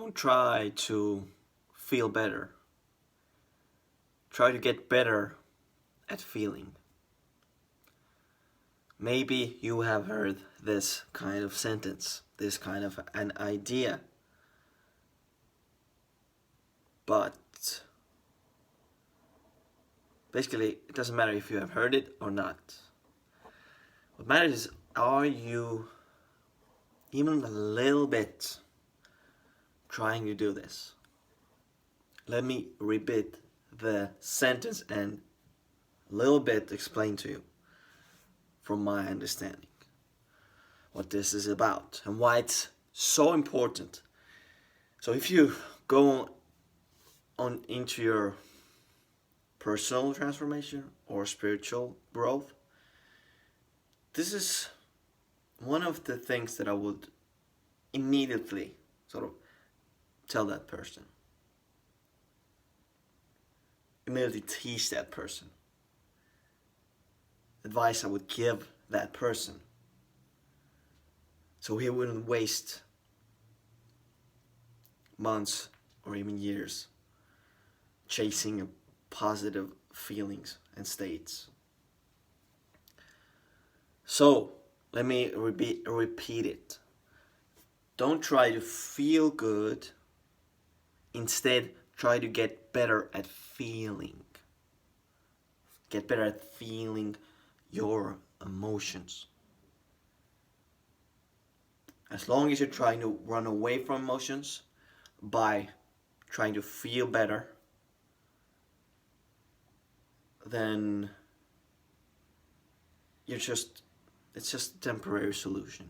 Don't try to feel better. Try to get better at feeling. Maybe you have heard this kind of sentence, this kind of an idea, but basically it doesn't matter if you have heard it or not. What matters is, are you even a little bit trying to do this? Let me repeat the sentence and a little bit explain to you from my understanding what this is about and why it's so important. So if you go on into your personal transformation or spiritual growth, this is one of the things that I would immediately sort of tell that person, immediately teach that person, advice I would give that person, so he wouldn't waste months or even years chasing positive feelings and states. So let me repeat it. Don't try to feel good. Instead, try to get better at feeling. Get better at feeling your emotions. As long as you're trying to run away from emotions by trying to feel better, then it's just a temporary solution.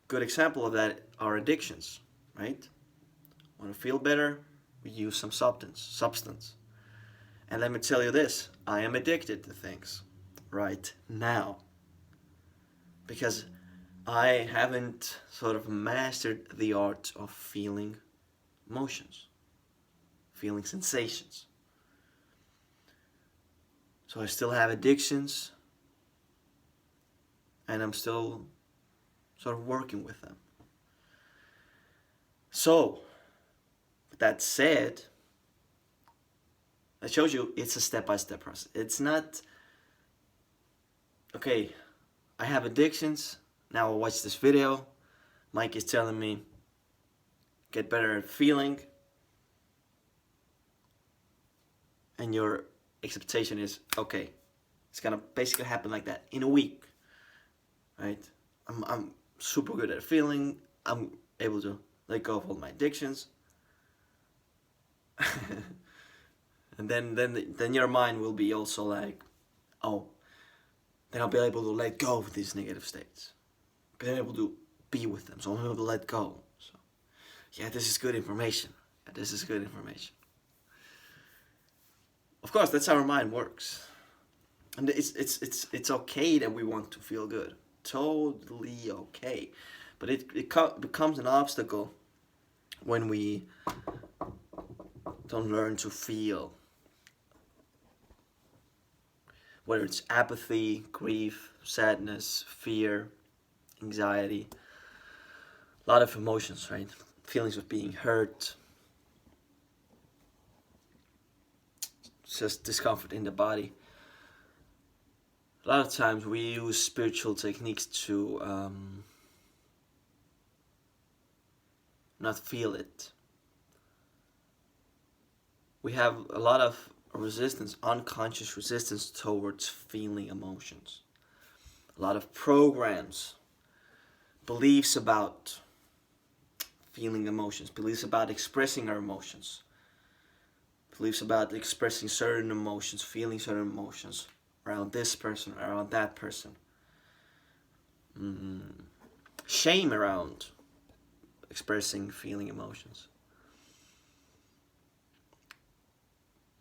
Good example of that are addictions, right? Want to feel better? We use some substance. And let me tell you this, I am addicted to things right now because I haven't sort of mastered the art of feeling emotions, feeling sensations. So I still have addictions and I'm still sort of working with them. So, with that said, I showed you it's a step-by-step process. It's not, okay, I have addictions, now I'll watch this video, Mike is telling me, get better at feeling, and your expectation is, okay, it's gonna basically happen like that in a week, right? I'm super good at feeling, I'm able to let go of all my addictions. And then your mind will be also like, oh, then I'll be able to let go of these negative states. Be able to be with them, so I'm able to let go. So, yeah, this is good information. Yeah, this is good information. Of course, that's how our mind works, and it's okay that we want to feel good. Totally okay, but it becomes an obstacle when we don't learn to feel. Whether it's apathy, grief, sadness, fear, anxiety, a lot of emotions, right? Feelings of being hurt, just discomfort in the body. A lot of times we use spiritual techniques to not feel it. We have a lot of resistance, unconscious resistance towards feeling emotions. A lot of programs, beliefs about feeling emotions, beliefs about expressing our emotions, beliefs about expressing certain emotions, feeling certain emotions around this person, around that person. Shame around expressing feeling emotions.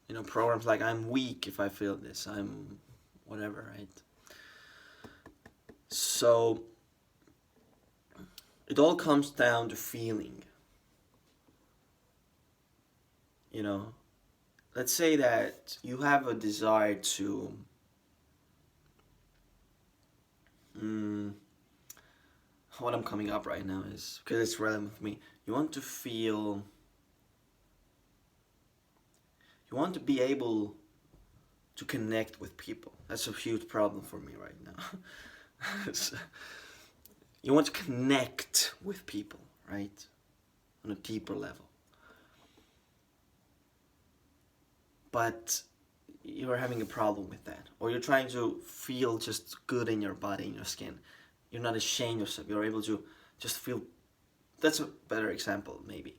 You know, programs like I'm weak if I feel this, I'm whatever, right? So it all comes down to feeling. You know, let's say that you have a desire to what I'm coming up right now is, because it's relevant for me, you want to feel, you want to be able to connect with people. That's a huge problem for me right now. You want to connect with people, right? On a deeper level. But you're having a problem with that. Or you're trying to feel just good in your body, in your skin. You're not ashamed of yourself. You're able to just feel, that's a better example maybe.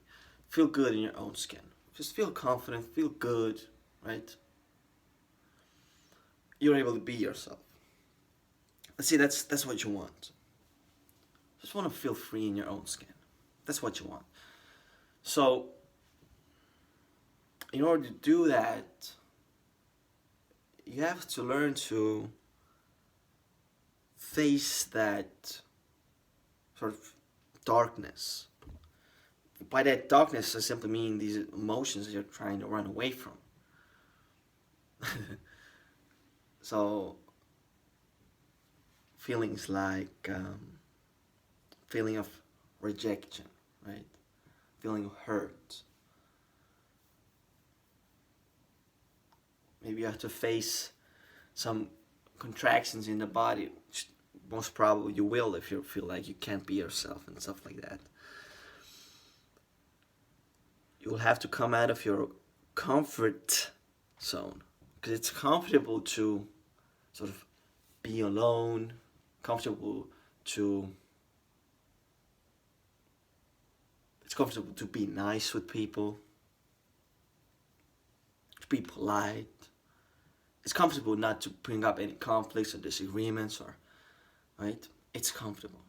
Feel good in your own skin. Just feel confident, feel good, right? You're able to be yourself. Let's see, that's what you want. Just want to feel free in your own skin. That's what you want. So, in order to do that, you have to learn to face that sort of darkness. By that darkness, I simply mean these emotions that you're trying to run away from. So, feelings like feeling of rejection, right? Feeling of hurt. Maybe you have to face some contractions in the body, which most probably you will if you feel like you can't be yourself and stuff like that. You will have to come out of your comfort zone, because it's comfortable to sort of be alone, comfortable to, it's comfortable to be nice with people, to be polite. It's comfortable not to bring up any conflicts or disagreements, or, right? It's comfortable.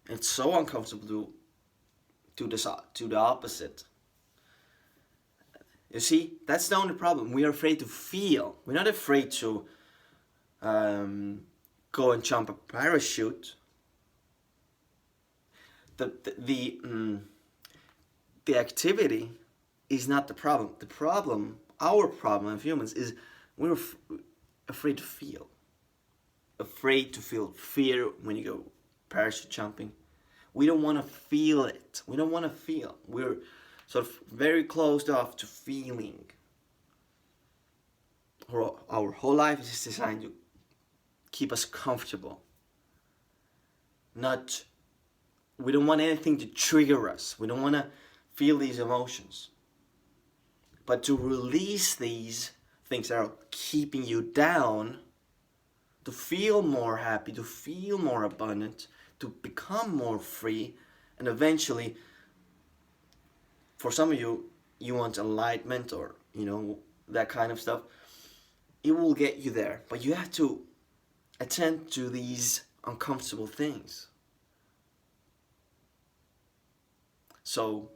It's so uncomfortable to do the opposite. You see, that's the only problem. We are afraid to feel. We're not afraid to go and jump a parachute. The activity is not the problem. The problem, our problem of humans, is we're afraid to feel. Afraid to feel fear when you go parachute jumping. We don't want to feel it. We don't want to feel. We're sort of very closed off to feeling. Our whole life is just designed to keep us comfortable. We don't want anything to trigger us. We don't want to feel these emotions. But to release these things that are keeping you down, to feel more happy, to feel more abundant, to become more free, and eventually, for some of you, you want enlightenment or, that kind of stuff. It will get you there, but you have to attend to these uncomfortable things. So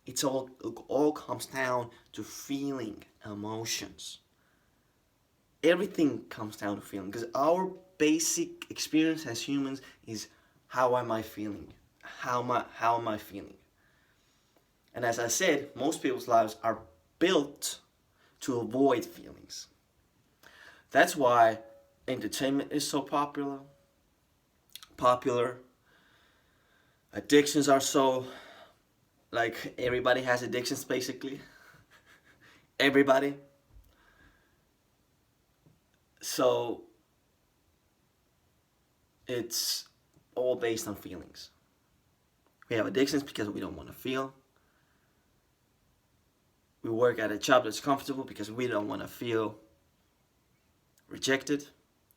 it all comes down to feeling emotions. Everything comes down to feeling, because our basic experience as humans is, how am I feeling? How am I feeling? And as I said, most people's lives are built to avoid feelings. That's why entertainment is so popular. Addictions are so, everybody has addictions basically. Everybody. So it's all based on feelings. We have addictions because we don't want to feel. We work at a job that's comfortable because we don't want to feel rejected.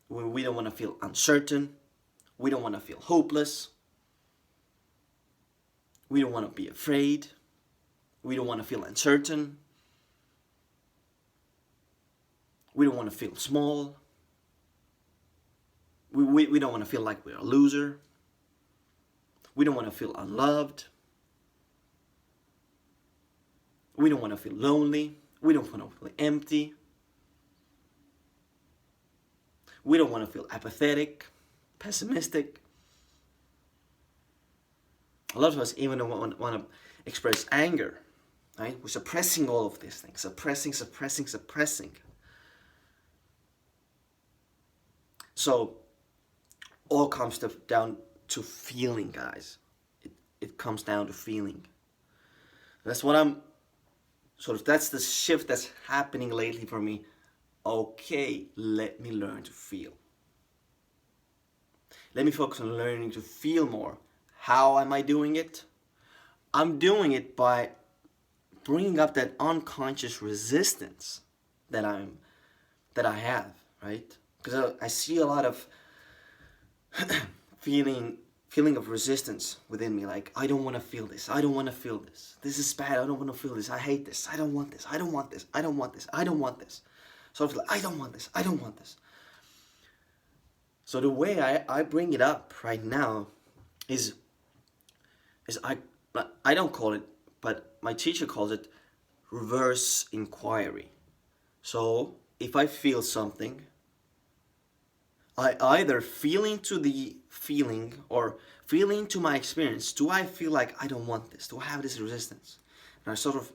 We don't want to feel uncertain. We don't want to feel hopeless. We don't want to be afraid. We don't want to feel uncertain. We don't want to feel small. We don't want to feel like we're a loser. We don't want to feel unloved. We don't want to feel lonely. We don't want to feel empty. We don't want to feel apathetic, pessimistic. A lot of us even want to express anger, right? We're suppressing all of these things. Suppressing. So, all comes down to feeling, guys. It comes down to feeling. That's what I'm sort of, that's the shift that's happening lately for me. Okay, let me learn to feel. Let me focus on learning to feel more. How am I doing it? I'm doing it by bringing up that unconscious resistance that I have, right? Because I see a lot of feeling of resistance within me, like I don't want to feel this. I don't want to feel this. This is bad. I don't want to feel this. I hate this. I don't want this. I don't want this. I don't want this. I don't want this. So I feel like I don't want this. I don't want this. So the way I bring it up right now is I don't call it, but my teacher calls it reverse inquiry. So if I feel something, I either feel into the feeling or feel into my experience. Do I feel like I don't want this? Do I have this resistance? And I sort of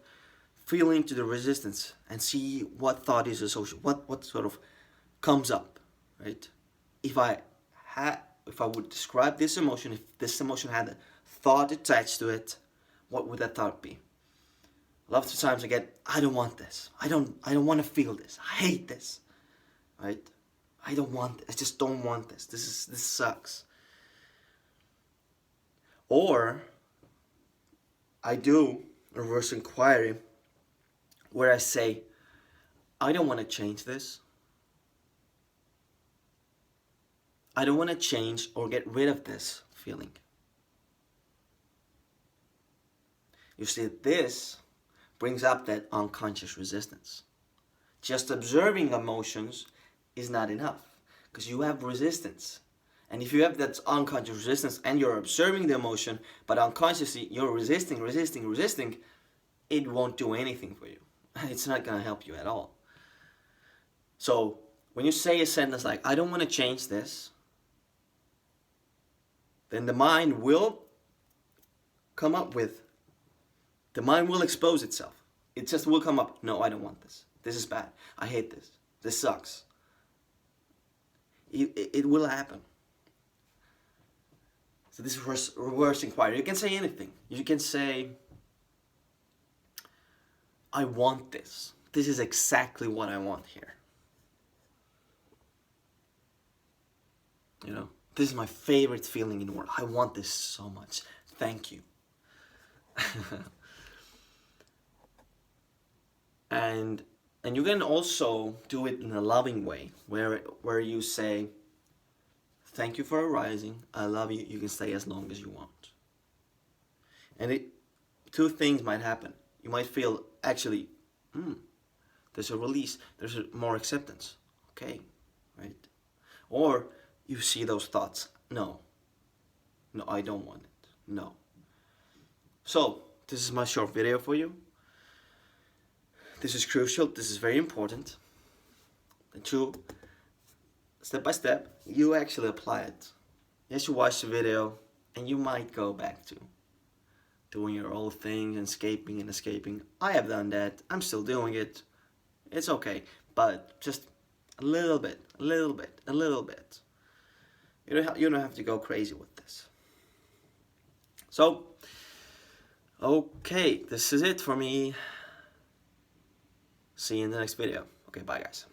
feel into the resistance and see what thought is associated, what sort of comes up, right? If I would describe this emotion, if this emotion had a thought attached to it, what would that thought be? Lots of times I get, I don't want this. I don't want to feel this. I hate this, right? I don't want this. I just don't want this. This sucks. Or I do reverse inquiry where I say, I don't want to change this. I don't want to change or get rid of this feeling. You see, this brings up that unconscious resistance. Just observing emotions is not enough because you have resistance. And if you have that unconscious resistance and you're observing the emotion, but unconsciously you're resisting, it won't do anything for you. It's not going to help you at all. So when you say a sentence like, I don't want to change this, then the mind will expose itself. It just will come up, no, I don't want this. This is bad. I hate this. This sucks. It will happen. So this is reverse inquiry. You can say anything. You can say, I want this. This is exactly what I want here. You know, this is my favorite feeling in the world. I want this so much. Thank you. And you can also do it in a loving way, where you say, thank you for arising. I love you. You can stay as long as you want. And two things might happen. You might feel, actually, there's a release. There's more acceptance. Okay, right? Or you see those thoughts. No, I don't want it. No. So, this is my short video for you. This is crucial. This is very important. And two, step by step, you actually apply it. Yes, you watch the video, and you might go back to doing your old thing and escaping. I have done that. I'm still doing it. It's okay, but just a little bit. You don't have to go crazy with this. So, okay, this is it for me. See you in the next video. Okay, bye guys.